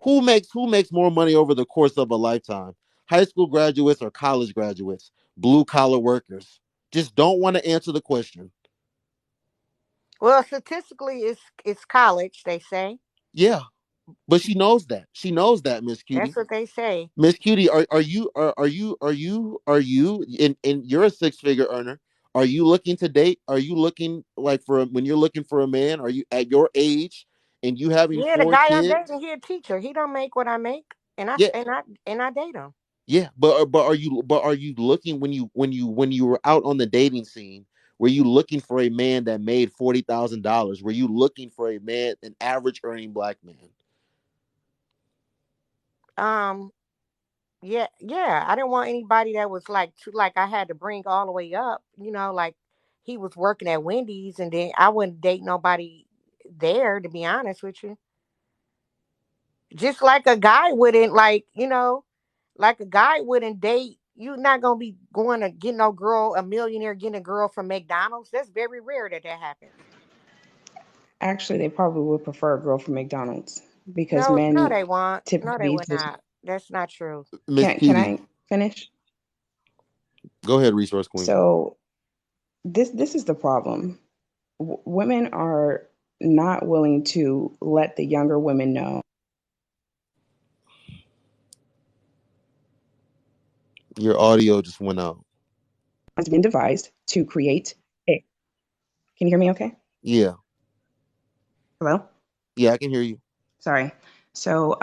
Who makes more money over the course of a lifetime? High school graduates or college graduates? Blue collar workers. Just don't want to answer the question. Well, statistically, it's college. They say Yeah, but she knows that. She knows that, Miss that's Cutie. what they say. Miss Cutie, are you and you're a six figure earner. Are you looking to date? Are you looking like for when you're looking for a man? Are you at your age and you having Yeah, the four guy I'm kids? dating, he a teacher. He don't make what I make, and I Yeah, and I and I date him. yeah, but are you looking when you were out on the dating scene? Were you looking for a man that made $40,000? Were you looking for a man, an average earning black man? Um, yeah, yeah. I didn't want anybody that was like too, like I had to bring all the way up. Like he was working at Wendy's, and then I wouldn't date nobody there. To be honest with you, just like a guy wouldn't like a guy wouldn't date. You're not gonna be going to get no girl, a millionaire getting a girl from McDonald's. That's very rare that happens. Actually, they probably would prefer a girl from McDonald's because No, no, men they won't. No, they typically would just not. That's not true. Miss can Cutie, I finish? go ahead, resource queen. So this is the problem. Women are not willing to let the younger women know Your audio just went out. has been devised to create a. Can you hear me? Okay. Yeah, Hello. yeah, I can hear you. Sorry. So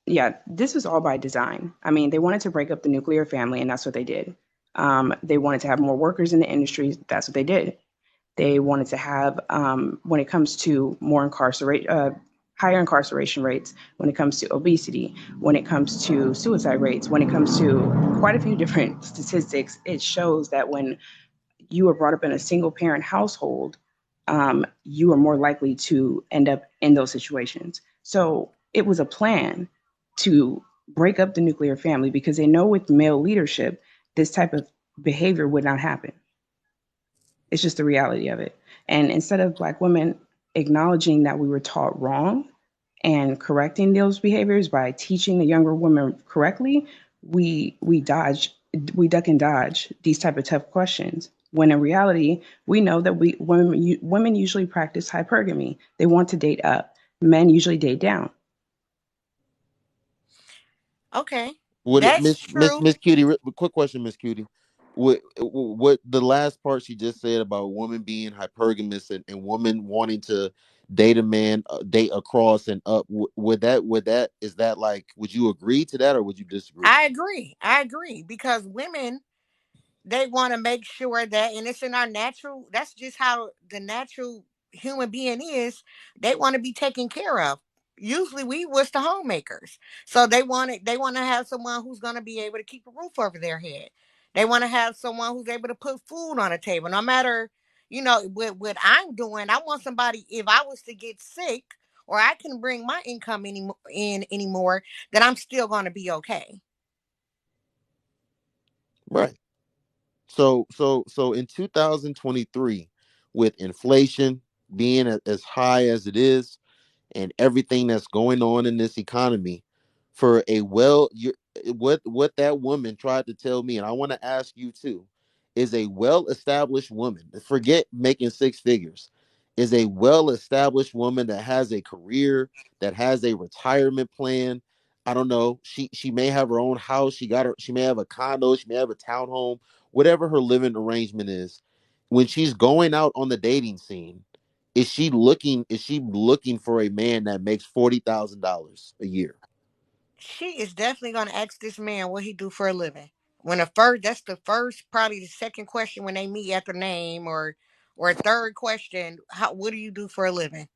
yeah, this was all by design. I mean, they wanted to break up the nuclear family, and that's what they did. They wanted to have more workers in the industry. That's what they did. They wanted to have, when it comes to higher incarceration rates, when it comes to obesity, when it comes to suicide rates, when it comes to quite a few different statistics, it shows that when you are brought up in a single parent household, you are more likely to end up in those situations. So it was a plan to break up the nuclear family because they know with male leadership, this type of behavior would not happen. It's just the reality of it. And instead of Black women acknowledging that we were taught wrong and correcting those behaviors by teaching the younger women correctly, we duck and dodge these type of tough questions. When in reality, we know that women usually practice hypergamy. They want to date up. Men usually date down. Okay, Would it, that's Miss true. Miss Cutie? Quick question, Miss Cutie. What the last part she just said about women being hypergamous and women wanting to date a man, date across and up? Would that is that like? Would you agree to that or would you disagree? I agree. I agree because women they want to make sure that, and it's in our natural. That's just how the natural human being is. They want to be taken care of. Usually, we was the homemakers, so they want to have someone who's going to be able to keep a roof over their head. They want to have someone who's able to put food on the table, no matter what I'm doing. I want somebody. If I was to get sick, or I can bring my income in anymore, that I'm still going to be okay. Right. So in 2023, with inflation being as high as it is, and everything that's going on in this economy, for a what that woman tried to tell me, and I want to ask you too, is a well-established woman, forget making six figures, is a well-established woman that has a career, that has a retirement plan. I don't know, she may have her own house, she may have a condo, she may have a townhome, whatever her living arrangement is. When she's going out on the dating scene, is she looking for a man that makes $40,000 a year? She is definitely gonna ask this man what he do for a living. When the first, that's the first, probably the second question when they meet after name, or a third question, what do you do for a living?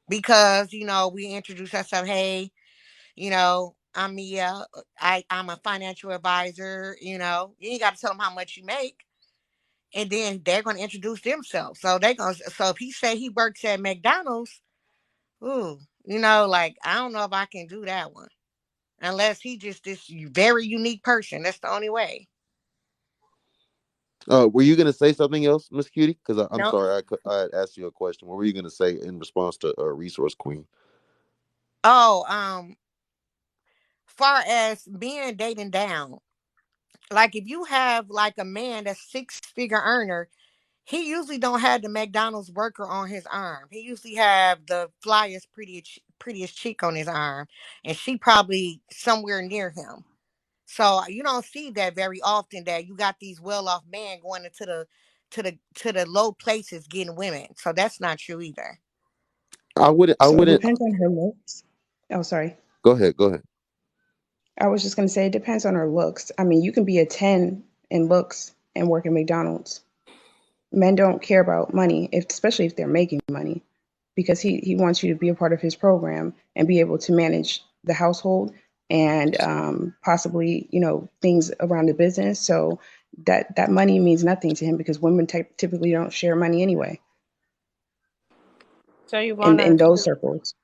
Because we introduce ourselves. Hey, I'm Mia. I'm a financial advisor. You ain't got to tell them how much you make, and then they're gonna introduce themselves. So they gonna so if he say he works at McDonald's, ooh, like I don't know if I can do that one unless he just this very unique person. That's the only way. Were you gonna say something else, Miss Cutie? Because I'm No, sorry, I had asked you a question. What were you gonna say in response to Resource Queen? Oh, far as being dating down, like if you have like a man that's six figure earner, he usually don't have the McDonald's worker on his arm. He usually have the flyest prettiest chick on his arm, and she probably somewhere near him. So you don't see that very often. That you got these well off men going into the low places getting women. So that's not true either. I So it wouldn't. depends on her looks. Oh, sorry. Go ahead, go ahead. I was just going to say it depends on her looks. I mean, you can be a 10 in looks and work at McDonald's. Men don't care about money, especially if they're making money, because he wants you to be a part of his program and be able to manage the household and possibly things around the business. So that money means nothing to him because women typically don't share money anyway So you want in us those to, circles.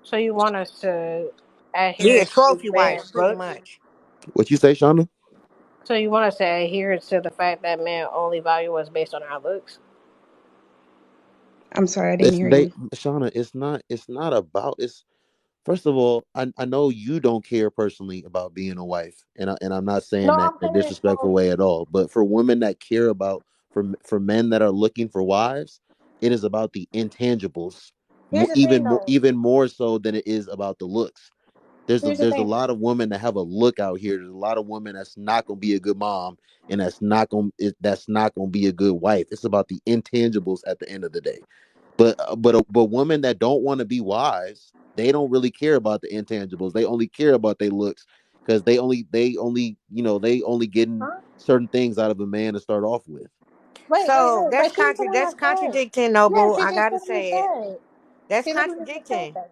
so you want us to adhere Yeah, to trophy wife, man's pretty looks? much. What you say, Shauna? So you want us to adhere to the fact that men only value us based on our looks? I'm sorry, I didn't It's hear they, you. Shauna. It's not about. It's first of all, I know you don't care personally about being a wife, and I'm not saying No, that I'm in a saying disrespectful way at all. But for women that care about, for men that are looking for wives, it is about the intangibles, here's the thing though. even more so than it is about the looks. Here's the There's a thing. lot of women that have a look out here. There's a lot of women that's not gonna be a good mom, and that's not gonna be a good wife. It's about the intangibles at the end of the day. But women that don't want to be wives, they don't really care about the intangibles. They only care about their looks because they only getting Huh? certain things out of a man to start off with. So Wait. But see, what that's I said. contradicting, Yeah, Noble. she I just gotta let me say it. say. That's See, let me just say contradicting that.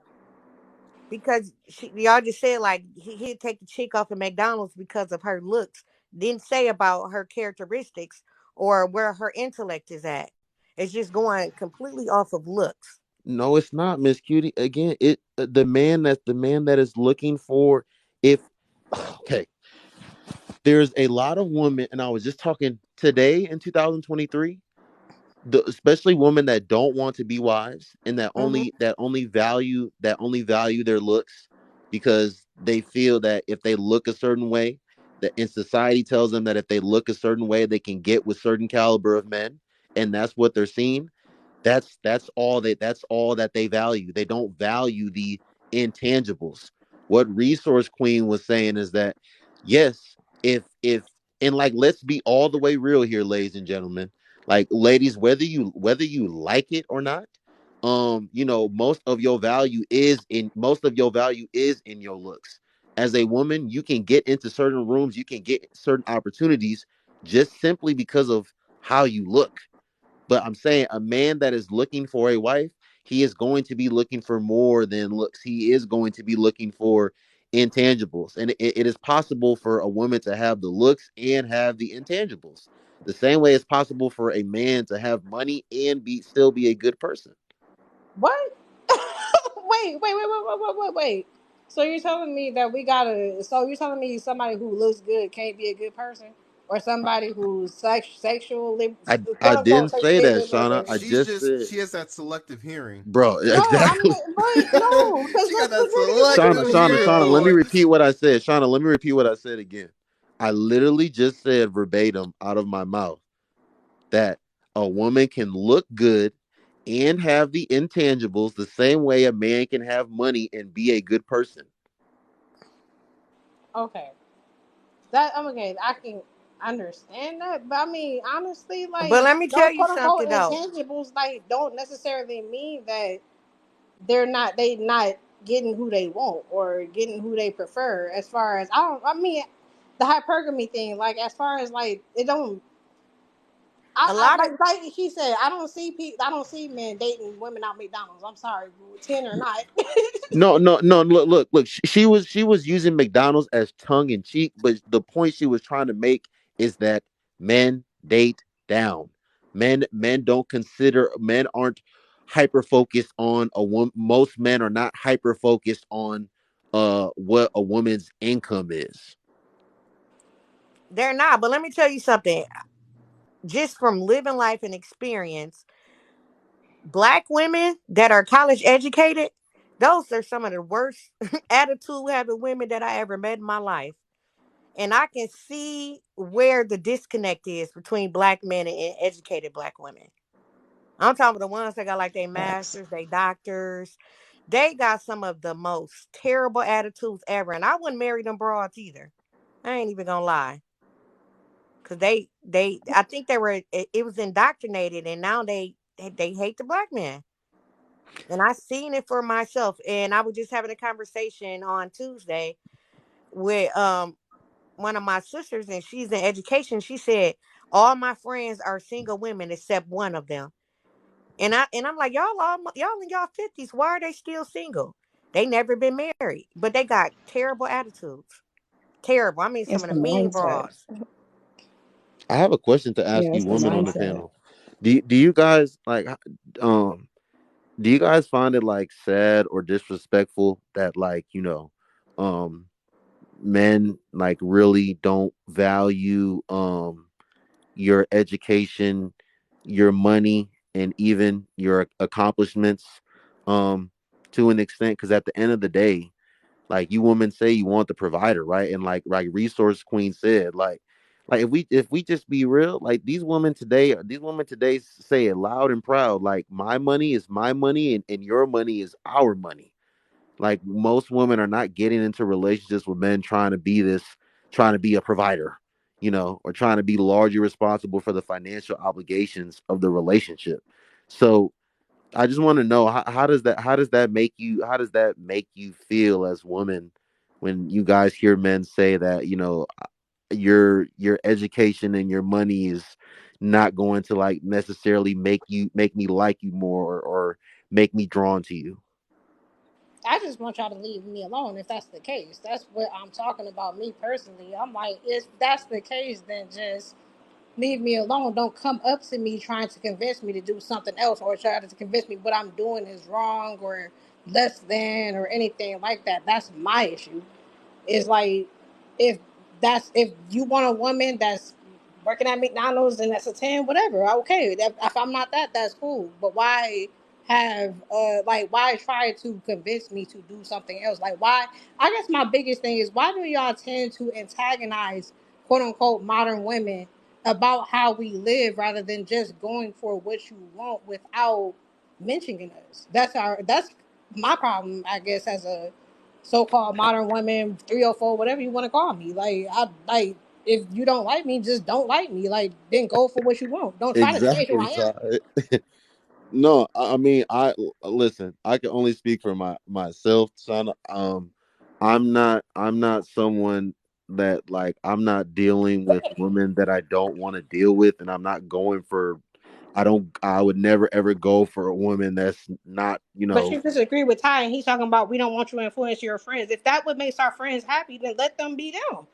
because y'all just said like he'd take the chick off of McDonald's because of her looks. Didn't say about her characteristics or where her intellect is at. It's just going completely off of looks. No, it's not, Miss Cutie. Again, the man that is looking for, if okay, there's a lot of women, and I was just talking today in 2023, especially women that don't want to be wives and Hmm. that only value their looks because they feel that if they look a certain way, that in society tells them that if they look a certain way they can get with certain caliber of men, and that's what they're seeing. That's all that they value. They don't value the intangibles. What Resource Queen was saying is that yes, if and like, let's be all the way real here, ladies and gentlemen. Like, ladies, whether you like it or not, most of your value is in your looks. As a woman, you can get into certain rooms, you can get certain opportunities just simply because of how you look. But I'm saying a man that is looking for a wife, he is going to be looking for more than looks. He is going to be looking for intangibles. And it is possible for a woman to have the looks and have the intangibles. The same way it's possible for a man to have money and still be a good person. What? Wait. So you're telling me that we gotta? So you're telling me somebody who looks good can't be a good person, or somebody who's I quote unquote didn't say sexually that, liberated? Shauna. I just said, She has that selective hearing. bro, No, I'm exactly. but no, because She got that Shauna, selective look at hearing, Shauna, let me boy. me. repeat what I said. Shauna, let me repeat what I said again. I literally just said verbatim out of my mouth that a woman can look good and have the intangibles the same way a man can have money and be a good person. Okay, that I'm okay. I can understand that, but I mean, honestly, But like let me tell those you quote unquote something though. intangibles, like don't necessarily mean that they not getting who they want or getting who they prefer. As far as I mean, the hypergamy thing, like as far as like it don't. A lot of Like he said, I don't see men dating women out McDonald's. I'm sorry, 10 or not. No. Look. She was using McDonald's as tongue in cheek, but the point she was trying to make is that men date down. Men don't consider men aren't hyper focused on a woman. Most men are not hyper focused on what a woman's income is. they're not. But let me tell you something. Just from living life and experience, black women that are college educated, Those are some of the worst attitude having women that I ever met in my life. And I can see where the disconnect is between black men and educated black women. I'm talking about the ones that got like their Facts. masters, they doctors. They got some of the most terrible attitudes ever. And I wouldn't marry them broads either. I ain't even gonna lie. Cause I think they were, it was indoctrinated and now they hate the black man. And I seen it for myself. And I was just having a conversation on Tuesday with one of my sisters, and she's in education. She said, all my friends are single women except one of them. And I'm like, y'all in y'all 50s, why are they still single? They never been married, but they got terrible attitudes. Terrible. I mean, some It's of the the mean mindset. broads. I have a question to ask Yeah, you it's the women on the mindset. panel. Do you guys like um do you guys find it like sad or disrespectful that like, um men like really don't value your education, your money, and even your accomplishments um to an extent? Because at the end of the day, like you women say you want the provider, right? And like Resource Queen said, like if we just be real, like these women today say it loud and proud, like my money is my money and your money is our money. Like most women are not getting into relationships with men trying to be a provider, or trying to be largely responsible for the financial obligations of the relationship. So I just want to know how does that make you feel as women when you guys hear men say that your education and your money is not going to like necessarily make me like you more or make me drawn to you. I just want y'all to leave me alone if that's the case. That's what I'm talking about, me personally. I'm like, if that's the case, then just leave me alone. Don't come up to me trying to convince me to do something else or try to convince me what I'm doing is wrong or less than or anything like that. That's my issue. It's like if if you want a woman that's working at McDonald's and that's a 10, whatever, okay. If I'm not that, that's cool. But why have why try to convince me to do something else? Like why I guess my biggest thing is why do y'all tend to antagonize quote unquote modern women about how we live rather than just going for what you want without mentioning us? That's my problem, I guess, as a so-called modern woman, 304, whatever you want to call me. If you don't like me, just don't like me. Like then go for what you want. Don't try to change who Exactly, I am. Ty. No, I mean, listen. I can only speak for myself, son. I'm not someone that like I'm not dealing with women that I don't want to deal with, and I'm not going for. I would never ever go for a woman that's not. But you disagree with Ty, and he's talking about we don't want you to influence your friends. If that what makes our friends happy, then let them be them.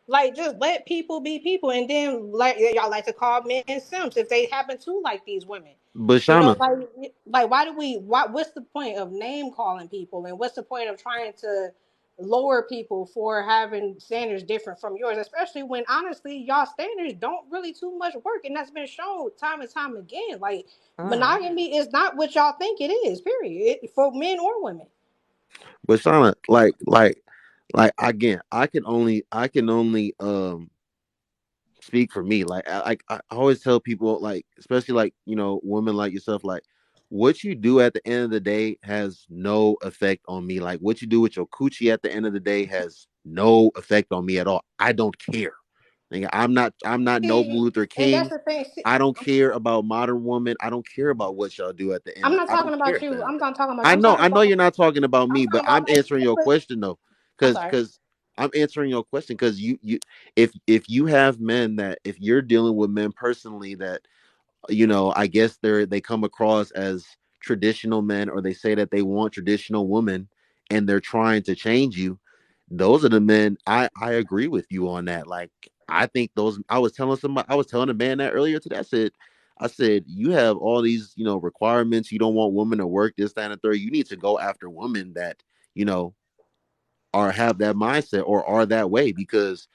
Like, just let people be people, and then like y'all like to call men simps if they happen to like these women. But You know, Shauna, like why do we? What's the point of name calling people, and what's the point of trying to lower people for having standards different from yours? Especially when honestly, y'all standards don't really too much work, and that's been shown time and time again. Like Mm. monogamy is not what y'all think it is. Period, for men or women. but Shauna, like again, I can only speak for me. Like I always tell people, like especially like women like yourself, like what you do at the end of the day has no effect on me. Like what you do with your coochie at the end of the day has no effect on me at all. I don't care. Like, I'm not Noble See, Luther and that's King. the thing. I don't care about modern woman. I don't care about what y'all do at the I'm end. not I talking don't care about at the you. end of I'm the day. not talking about. I I'm know, talking I know about. you're not talking about I'm me, but talking about I'm like answering your question though, I'm because sorry. I'm answering your question because you if you have men that if you're dealing with men personally that I guess they come across as traditional men or they say that they want traditional women and they're trying to change you. Those are the men I agree with you on that. Like I think those I was telling a man that earlier today. I said you have all these requirements. You don't want women to work this, that, and the third. You need to go after women that you know are have that mindset or are that way because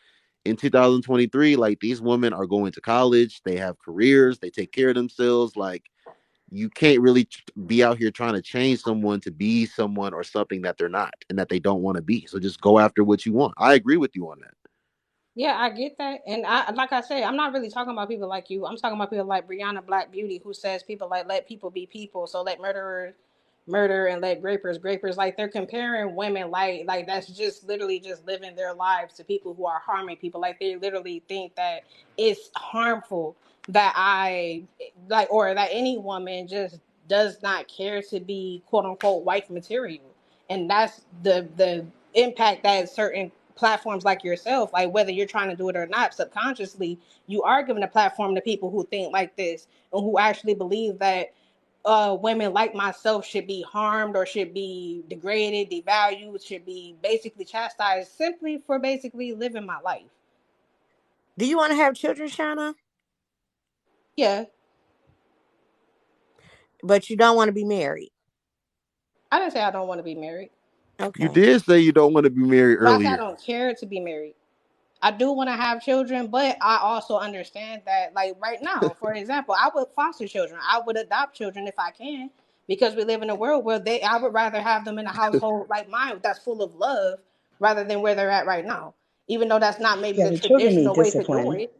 in 2023, like these women are going to college, they have careers, they take care of themselves. Like you can't really be out here trying to change someone to be someone or something that they're not and that they don't want to be. So just go after what you want. I agree with you on that. Yeah, I get that, and I like I say, I'm not really talking about people like you. I'm talking about people like Brianna Black Beauty, who says people like let people be people. So let murderers murder and let grapers. Like they're comparing women like that's just literally just living their lives to people who are harming people. Like they literally think that it's harmful that I like or that any woman just does not care to be quote unquote wife material, and that's the impact that certain platforms like yourself, like whether you're trying to do it or not, subconsciously, you are giving a platform to people who think like this and who actually believe that women like myself should be harmed or should be degraded, devalued, should be basically chastised simply for basically living my life. Do you want to have children, Shauna? Yeah, But you don't want to be married. I didn't say I don't want to be married, You Okay. did say you don't want to be married but I said I earlier. don't care to be married. I do want to have children, but I also understand that, like right now, for example, I would foster children. I would adopt children if I can, because we live in a world where they. I would rather have them in a household like mine that's full of love, rather than where they're at right now. Even though that's not maybe Yeah, the the children need traditional way to do discipline. it.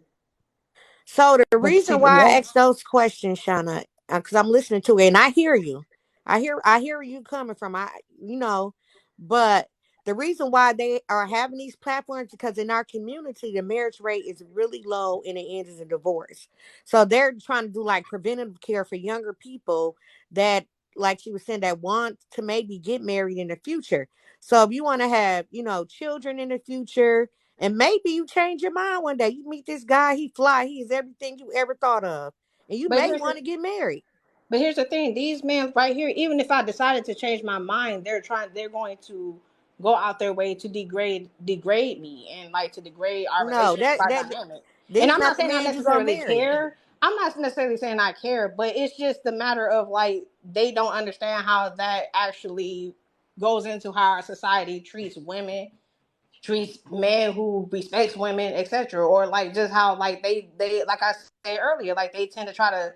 So the But reason see, the why I more asked those questions, Shauna, because I'm listening to it and I hear you. I hear you coming from. You know, but the reason why they are having these platforms because in our community the marriage rate is really low and it ends in divorce. So they're trying to do like preventative care for younger people that, like she was saying, that want to maybe get married in the future. So if you want to have, children in the future, and maybe you change your mind one day. You meet this guy, he fly, he is everything you ever thought of. And you But may here's want the to get married. But here's the thing: these men right here, even if I decided to change my mind, they're going to go out their way to degrade me and like to degrade our No, relationship, that our that dynamic. And this I'm not not the saying I man you gonna necessarily marry. care. I'm not necessarily saying I care, but it's just a matter of like they don't understand how that actually goes into how our society treats women, treats men who respects women, etc. Or like just how like they like I said earlier, like they tend to try to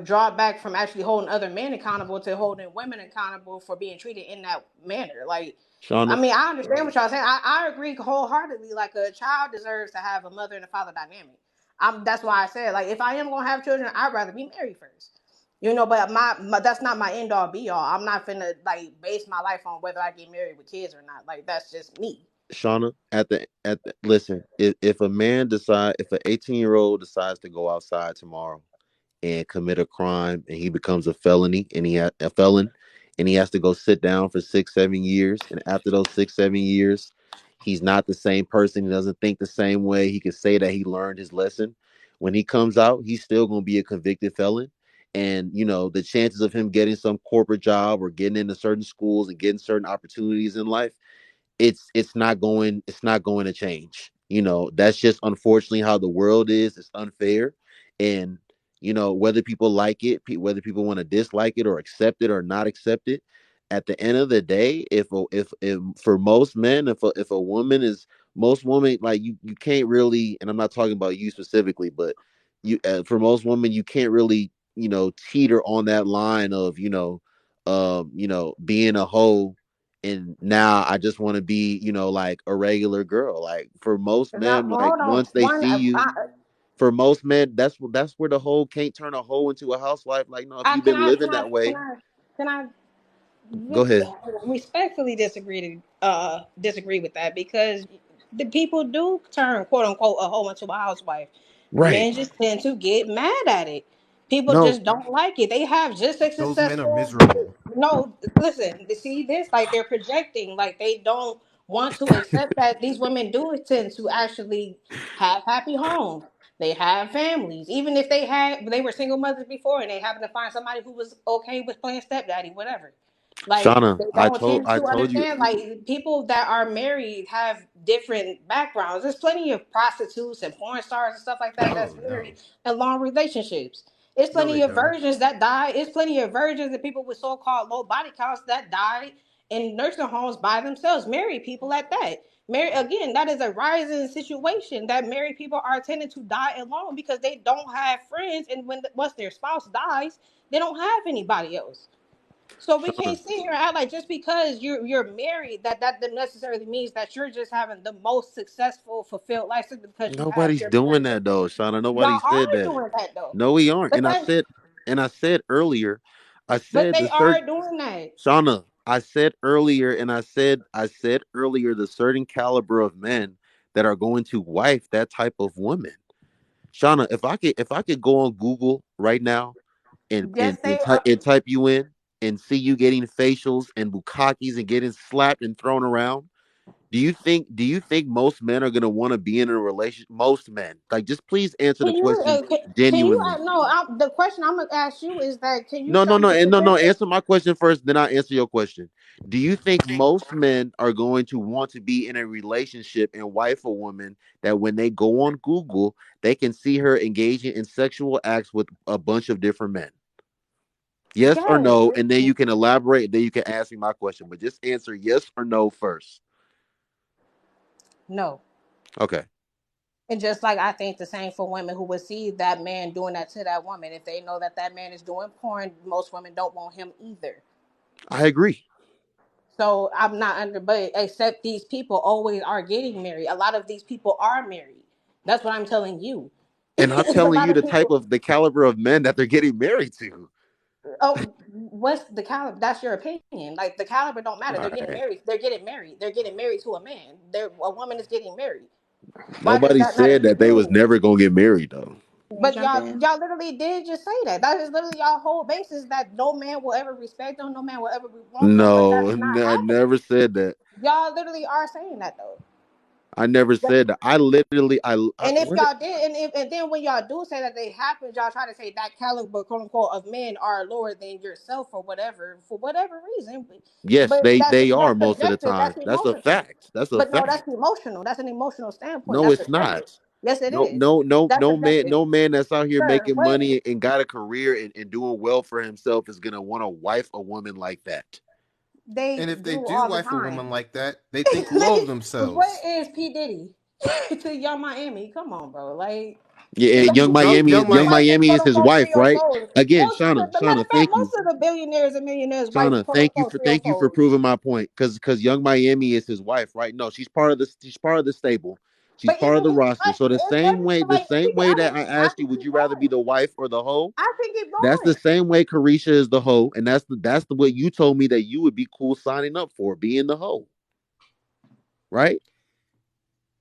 draw back from actually holding other men accountable to holding women accountable for being treated in that manner. Like, I Shauna, mean, I understand what y'all saying. I agree wholeheartedly. Like, a child deserves to have a mother and a father dynamic. That's why I said, like, if I am gonna have children, I'd rather be married first. But my that's not my end all be all. I'm not finna like base my life on whether I get married with kids or not. Like, that's just me. Shauna, at the listen, if a man decide if an 18-year-old decides to go outside tomorrow and commit a crime and he becomes a felony and a felon and he has to go sit down for 6 7 years, and after those 6 7 years he's not the same person, he doesn't think the same way, he can say that he learned his lesson. When he comes out, he's still going to be a convicted felon, and the chances of him getting some corporate job or getting into certain schools and getting certain opportunities in life, it's not going to change. That's just unfortunately how the world is. It's unfair. And whether people like it, whether people want to dislike it or accept it or not accept it, at the end of the day, if for most men, if a woman is, most women, like, you can't really, and I'm not talking about you specifically, but you for most women you can't really teeter on that line of being a hoe, and now I just want to be, like a regular girl. Like, for most Now, men, like, hold on. once they see you, for most men, that's where the whole can't turn a hoe into a housewife. Like, no, if I you've can been I living can I that can way, I can I go ahead. respectfully disagree with that, because the people do turn quote unquote a hoe into a housewife. Right. Men just tend to get mad at it. People No, just don't like it. They have just as Those men are successful. miserable. No, listen. See this? Like they're projecting. Like they don't want to accept that these women do tend to actually have happy homes. They have families, even if they were single mothers before, and they happen to find somebody who was okay with playing stepdaddy, whatever. Like Shauna, they i don't told tend i to told you. understand. Like people that are married have different backgrounds. There's plenty of prostitutes and porn stars and stuff like that that's Oh no, married in long relationships. It's no, they plenty of don't. virgins that die. It's plenty of virgins and people with so-called low body counts that died in nursing homes by themselves, married people at that. Married again, that is a rising situation that married people are tending to die alone because they don't have friends, and once their spouse dies, they don't have anybody else. So we Shauna, can't sit here and act like just because you're married that necessarily means that you're just having the most successful, fulfilled life simply because nobody's you're doing married. that though, Shauna. Nobody Y'all said are that. doing that though. No, we aren't. But that And I said earlier, I but said they the certain are doing that. Shauna, I said earlier, and I said earlier the certain caliber of men that are going to wife that type of woman. Shauna, if I could go on Google right now Yes, they are. and type you in and see you getting facials and bukakis and getting slapped and thrown around, do you think most men are gonna want to be in a relationship? Most men, like, just please answer the Can you question can you genuinely. no? The question I'm gonna ask you is that can you No, show no, me no, a and no, no. percentage? Answer my question first, then I'll answer your question. Do you think most men are going to want to be in a relationship and wife a woman that when they go on Google, they can see her engaging in sexual acts with a bunch of different men? Yes or Yes. no? And then you can elaborate, then you can ask me my question. But just answer yes or no first. No. Okay. And just like I think the same for women who would see that man doing that to that woman, if they know that that man is doing porn, most women don't want him either. I agree. So I'm not under, but except these people always are getting married. A lot of these people are married. That's what I'm telling you. And I'm It's a telling lot you of people. the caliber of men that they're getting married to. Oh, what's the caliber? That's your opinion. Like the caliber don't matter. All They're getting right. married. They're getting married. They're getting married to a man. A woman is getting married. Why does Nobody that not said speak that they was volumes? never gonna get married though. Can I But jump y'all, in? y'all literally did just say that. That is literally y'all whole basis that no man will ever respect them, no man will ever want them. But No, that's not I happening. never said that. Y'all literally are saying that though. I never said that. I literally, And if what? y'all did, and then when y'all do say that they happen, y'all try to say that caliber, quote unquote, of men are lower than yourself for whatever reason. Yes, But they are that's most of the subjective. time. That's That's a emotional. fact. That's a But no, that's fact. emotional. That's an emotional standpoint. No, That's it's subjective. not. Yes, it No, is. no, no, That's subjective, no man that's out here sir. making What? money and got a career and doing well for himself is gonna want to wife a woman like that. They And if they do do all the wife a time. woman like that, they think low of Like, what themselves. is P Diddy to Young Miami? Come on, bro. Like, Yeah, that's Young you Young might Miami. get Miami quote is his unquote wife, three or right? four. Again, Most of the matter Shauna, of fact, thank you. most of the billionaires and millionaires wife Shauna, quote unquote three or thank you for four. proving my point. Because Young Miami is his wife, right? No, she's part of the stable. She's But part of even the his roster. wife, So the like to same be way that honest, I I asked you, can would keep you rather be going. the wife or the hoe? I can keep That's the going. same way Carisha is the hoe, and that's the way you told me that you would be cool signing up for being the hoe, right?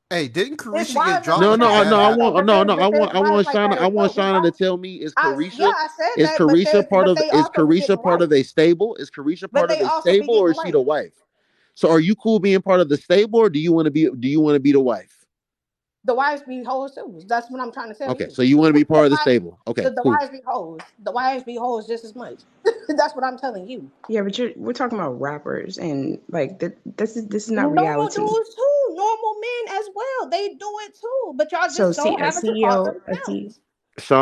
Hey, didn't His Carisha get wives are dropped No, like with the no, that as bad no. I well, though. apple? want no, no. But there's wives like that I as want well. His Shauna to wife, tell me yeah, I said that, but Carisha part of a stable? Is Carisha but part of they a also be stable, or getting is she the wife. wife? So are you cool being part of the stable, or do you want to be the wife? The wives be hoes too. That's what I'm trying to tell Okay, you. so you want to be The part of the wives, stable. Okay, the cool. wives be hoes. The wives be hoes just as much. That's what I'm telling you. Yeah, but we're talking about rappers, and like this is not Normal reality. dudes too. Normal men as well. They do it too. But y'all So just see, don't a have it to call CEO, them pimps. Shauna,